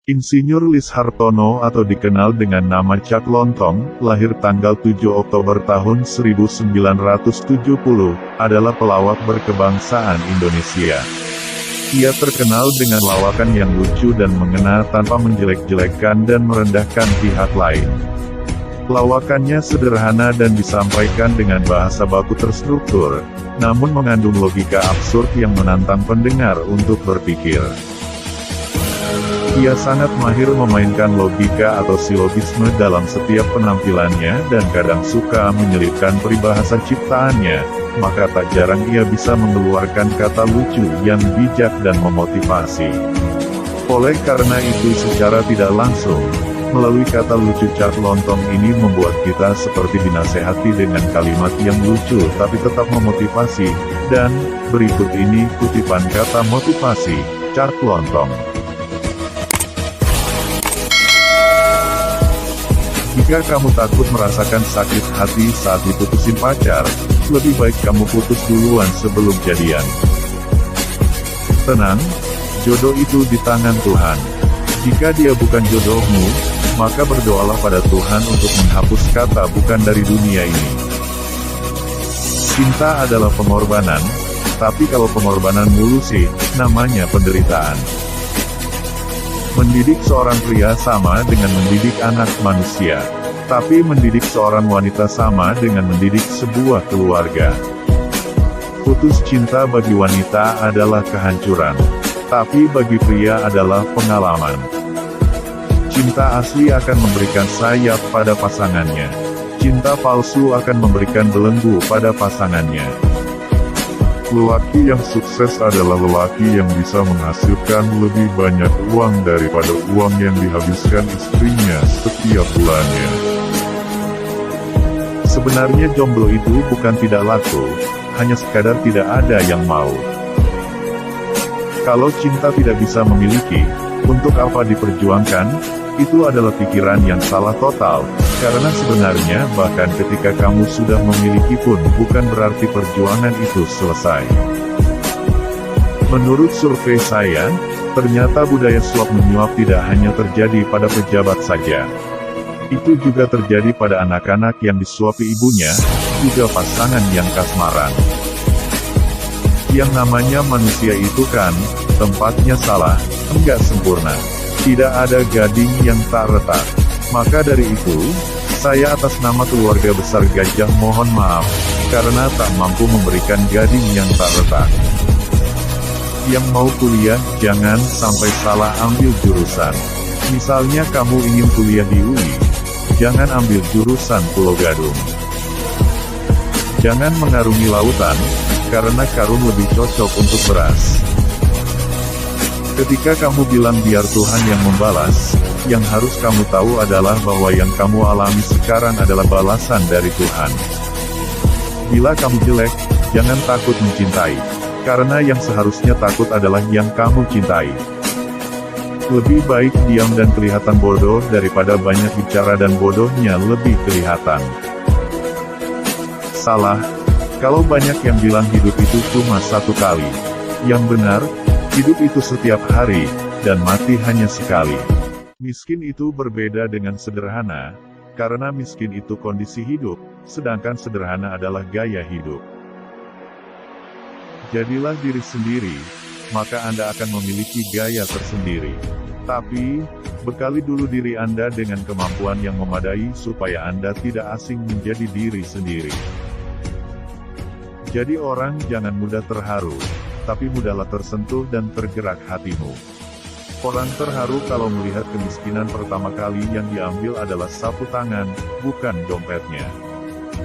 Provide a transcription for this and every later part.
Insinyur Lis Hartono atau dikenal dengan nama Cak Lontong, lahir tanggal 7 Oktober tahun 1970, adalah pelawak berkebangsaan Indonesia. Ia terkenal dengan lawakan yang lucu dan mengena tanpa menjelek-jelekkan dan merendahkan pihak lain. Lawakannya sederhana dan disampaikan dengan bahasa baku terstruktur, namun mengandung logika absurd yang menantang pendengar untuk berpikir. Ia sangat mahir memainkan logika atau silogisme dalam setiap penampilannya dan kadang suka menyelipkan peribahasa ciptaannya, maka tak jarang ia bisa mengeluarkan kata lucu yang bijak dan memotivasi. Oleh karena itu secara tidak langsung, melalui kata lucu Cak Lontong ini membuat kita seperti dinasehati dengan kalimat yang lucu tapi tetap memotivasi, dan berikut ini kutipan kata motivasi, Cak Lontong. Jika kamu takut merasakan sakit hati saat diputusin pacar, lebih baik kamu putus duluan sebelum jadian. Tenang, jodoh itu di tangan Tuhan. Jika dia bukan jodohmu, maka berdoalah pada Tuhan untuk menghapus kata bukan dari dunia ini. Cinta adalah pengorbanan, tapi kalau pengorbanan mulu sih, namanya penderitaan. Mendidik seorang pria sama dengan mendidik anak manusia. Tapi mendidik seorang wanita sama dengan mendidik sebuah keluarga. Putus cinta bagi wanita adalah kehancuran. Tapi bagi pria adalah pengalaman. Cinta asli akan memberikan sayap pada pasangannya. Cinta palsu akan memberikan belenggu pada pasangannya. Lelaki yang sukses adalah lelaki yang bisa menghasilkan lebih banyak uang daripada uang yang dihabiskan istrinya setiap bulannya. Sebenarnya jomblo itu bukan tidak laku, hanya sekadar tidak ada yang mau. Kalau cinta tidak bisa memiliki, untuk apa diperjuangkan? Itu adalah pikiran yang salah total, karena sebenarnya bahkan ketika kamu sudah memiliki pun bukan berarti perjuangan itu selesai. Menurut survei saya, ternyata budaya suap menyuap tidak hanya terjadi pada pejabat saja. Itu juga terjadi pada anak-anak yang disuapi ibunya, juga pasangan yang kasmaran. Yang namanya manusia itu kan, tempatnya salah, enggak sempurna. Tidak ada gading yang tak retak. Maka dari itu, saya atas nama keluarga besar Gajah mohon maaf, karena tak mampu memberikan gading yang tak retak. Yang mau kuliah, jangan sampai salah ambil jurusan. Misalnya kamu ingin kuliah di UI, jangan ambil jurusan Pulau Gadung. Jangan mengarungi lautan, karena karung lebih cocok untuk beras. Ketika kamu bilang biar Tuhan yang membalas, yang harus kamu tahu adalah bahwa yang kamu alami sekarang adalah balasan dari Tuhan. Bila kamu jelek, jangan takut mencintai, karena yang seharusnya takut adalah yang kamu cintai. Lebih baik diam dan kelihatan bodoh daripada banyak bicara dan bodohnya lebih kelihatan. Salah, kalau banyak yang bilang hidup itu cuma satu kali. Yang benar, hidup itu setiap hari, dan mati hanya sekali. Miskin itu berbeda dengan sederhana, karena miskin itu kondisi hidup, sedangkan sederhana adalah gaya hidup. Jadilah diri sendiri, maka Anda akan memiliki gaya tersendiri. Tapi, bekali dulu diri Anda dengan kemampuan yang memadai supaya Anda tidak asing menjadi diri sendiri. Jadi orang jangan mudah terharu, tapi mudahlah tersentuh dan tergerak hatimu. Orang terharu kalau melihat kemiskinan pertama kali yang diambil adalah sapu tangan, bukan dompetnya.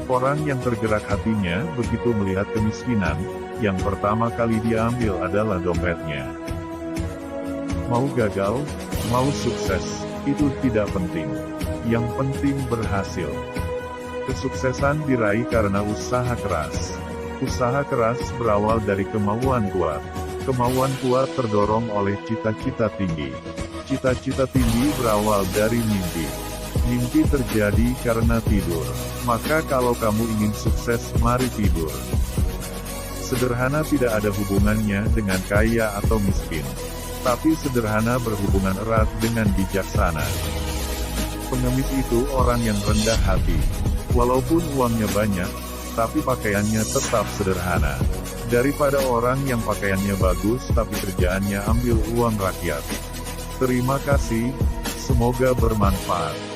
Orang yang tergerak hatinya begitu melihat kemiskinan, yang pertama kali diambil adalah dompetnya. Mau gagal, mau sukses, itu tidak penting. Yang penting berhasil. Kesuksesan diraih karena usaha keras. Usaha keras berawal dari kemauan kuat. Kemauan kuat terdorong oleh cita-cita tinggi. Cita-cita tinggi berawal dari mimpi. Mimpi terjadi karena tidur. Maka kalau kamu ingin sukses, mari tidur. Sederhana tidak ada hubungannya dengan kaya atau miskin. tapi sederhana berhubungan erat dengan bijaksana. Pengemis itu orang yang rendah hati. Walaupun uangnya banyak, tapi pakaiannya tetap sederhana. Daripada orang yang pakaiannya bagus tapi kerjaannya ambil uang rakyat. Terima kasih, semoga bermanfaat.